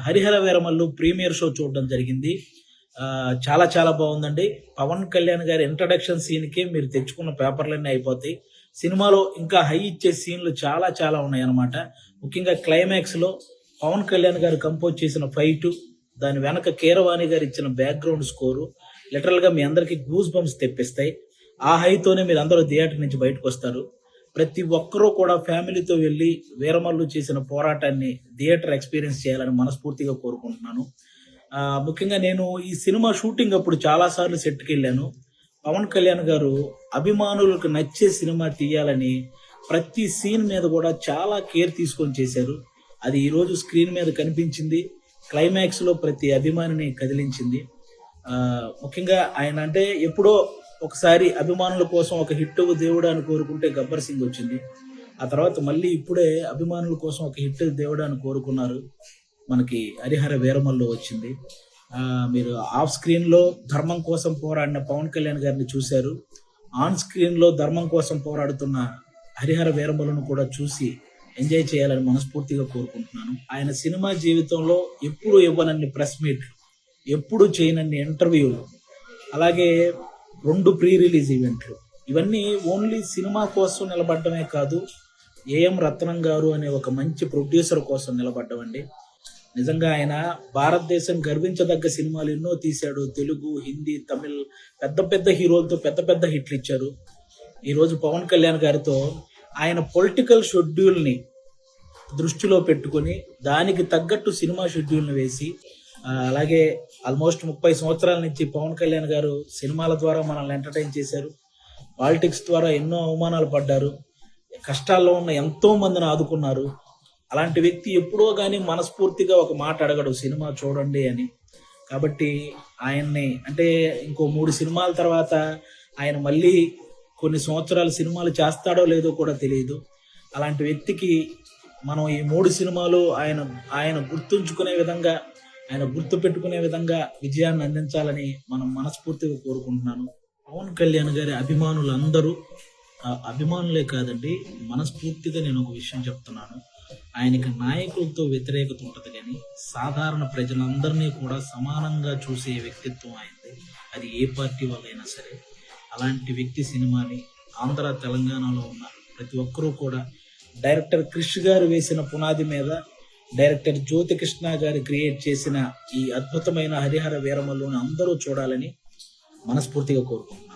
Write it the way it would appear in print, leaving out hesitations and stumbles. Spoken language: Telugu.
హరిహర వీరమల్లు ప్రీమియర్ షో చూడడం జరిగింది. చాలా చాలా బాగుందండి. పవన్ కళ్యాణ్ గారి ఇంట్రడక్షన్ సీన్‌కే మీరు తెచ్చుకున్న పేపర్‌లన్నీ అయిపోతాయి. సినిమాలో ఇంకా హై ఇచ్చే సీన్‌లు చాలా చాలా ఉన్నాయన్నమాట. ముఖ్యంగా క్లైమాక్స్‌లో పవన్ కళ్యాణ్ గారు కంపోజ్ చేసిన ఫైటు, దాని వెనక కీరవాణి గారు ఇచ్చిన బ్యాక్‌గ్రౌండ్ స్కోరు లిటరల్‌గా మీ అందరికీ గూస్ బంప్స్ తెప్పిస్తాయి. ఆ హైతోనే మీరందరూ థియేటర్ నుంచి బయటకొస్తారు. ప్రతి ఒక్కరూ కూడా ఫ్యామిలీతో వెళ్ళి వీరమల్లు చేసిన పోరాటాన్ని థియేటర్ ఎక్స్‌పీరియన్స్ చేయాలని మనస్ఫూర్తిగా కోరుకుంటున్నాను. ముఖ్యంగా నేను ఈ సినిమా షూటింగ్ అప్పుడు చాలా సార్లు సెట్‌కెళ్ళాను. పవన్ కళ్యాణ్ గారు అభిమానులకు నచ్చే సినిమా తీయాలని ప్రతి సీన్ మీద కూడా చాలా కేర్ తీసుకొని చేశారు. అది ఈరోజు స్క్రీన్ మీద కనిపించింది. క్లైమాక్స్‌లో ప్రతి అభిమానిని కదిలించింది. ముఖ్యంగా ఆయన అంటే ఎప్పుడో ఒకసారి అభిమానుల కోసం ఒక హిట్ దేవుడా అని కోరుకుంటే గబ్బర్ సింగ్ వచ్చింది. ఆ తర్వాత మళ్ళీ ఇప్పుడే అభిమానుల కోసం ఒక హిట్ దేవుడా అని కోరుకున్నారు. మనకి హరిహర వీరమల్లు వచ్చింది. మీరు ఆఫ్ స్క్రీన్‌లో ధర్మం కోసం పోరాడిన పవన్ కళ్యాణ్ గారిని చూశారు. ఆన్ స్క్రీన్‌లో ధర్మం కోసం పోరాడుతున్న హరిహర వీరమల్లును కూడా చూసి ఎంజాయ్ చేయాలని మనస్ఫూర్తిగా కోరుకుంటున్నాను. ఆయన సినిమా జీవితంలో ఎప్పుడు ఇవ్వనన్ని ప్రెస్ మీట్లు, ఎప్పుడు చేయనన్ని ఇంటర్వ్యూలు, అలాగే 2 ప్రీ రిలీజ్ ఈవెంట్లు, ఇవన్నీ ఓన్లీ సినిమా కోసం నిలబడమే కాదు, ఏఎం రత్నం గారు అనే ఒక మంచి ప్రొడ్యూసర్ కోసం నిలబడ్డమండి. నిజంగా ఆయన భారతదేశం గర్వించదగ్గ సినిమాలు ఎన్నో తీశాడు. తెలుగు, హిందీ, తమిళ్ పెద్ద పెద్ద హీరోలతో పెద్ద పెద్ద హిట్లు ఇచ్చారు. ఈరోజు పవన్ కళ్యాణ్ గారితో ఆయన పొలిటికల్ షెడ్యూల్ని దృష్టిలో పెట్టుకొని దానికి తగ్గట్టు సినిమా షెడ్యూల్ని వేసి, అలాగే ఆల్మోస్ట్ 30 సంవత్సరాల నుంచి పవన్ కళ్యాణ్ గారు సినిమాల ద్వారా మనల్ని ఎంటర్టైన్ చేశారు. పాలిటిక్స్ ద్వారా ఎన్నో అవమానాలు పడ్డారు. కష్టాల్లో ఉన్న ఎంతో మందిని ఆదుకున్నారు. అలాంటి వ్యక్తి ఎప్పుడో కానీ మనస్ఫూర్తిగా ఒక మాట అడగడు సినిమా చూడండి అని. కాబట్టి ఆయన్ని అంటే ఇంకో 3 సినిమాల తర్వాత ఆయన మళ్ళీ కొన్ని సంవత్సరాలు సినిమాలు చేస్తాడో లేదో కూడా తెలియదు. అలాంటి వ్యక్తికి మనం ఈ 3 సినిమాలు ఆయన గుర్తుంచుకునే విధంగా, ఆయన గుర్తు పెట్టుకునే విధంగా విజయాన్ని అందించాలని మనం మనస్ఫూర్తిగా కోరుకుంటున్నాను. పవన్ కళ్యాణ్ గారి అభిమానులందరూ అభిమానులే కాదండి, మనస్ఫూర్తిగా నేను ఒక విషయం చెప్తున్నాను. ఆయనకి నాయకులతో వ్యతిరేకత ఉంటుంది, కానీ సాధారణ ప్రజలందరినీ కూడా సమానంగా చూసే వ్యక్తిత్వం ఆయనది. అది ఏ పార్టీ వాళ్ళైనా సరే. అలాంటి వ్యక్తి సినిమాని ఆంధ్ర, తెలంగాణలో ఉన్న ప్రతి ఒక్కరూ కూడా డైరెక్టర్ క్రిష్ గారు వేసిన పునాది మీద డైరెక్టర్ జ్యోతి కృష్ణ గారు క్రియేట్ చేసిన ఈ అద్భుతమైన హరిహర వీరమల్లుని అందరూ చూడాలని మనస్ఫూర్తిగా కోరుకుంటున్నాను.